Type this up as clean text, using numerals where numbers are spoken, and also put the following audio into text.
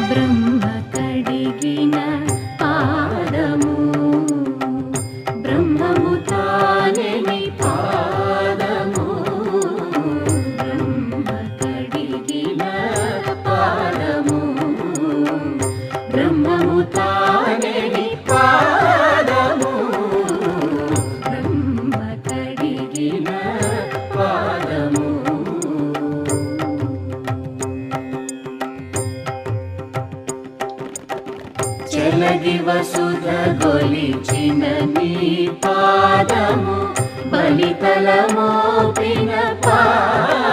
బ్రహ్మ కడిగిన పాదము బ్రహ్మము తానే నీ పాదము బ్రహ్మ కడిగిన పాదము బ్రహ్మము తానే నీ పాదము బ్రహ్మ కడిగిన పాదము చెలగి వసుధ గొలిచిన నీ పాదము బలితల మోపిన పాదము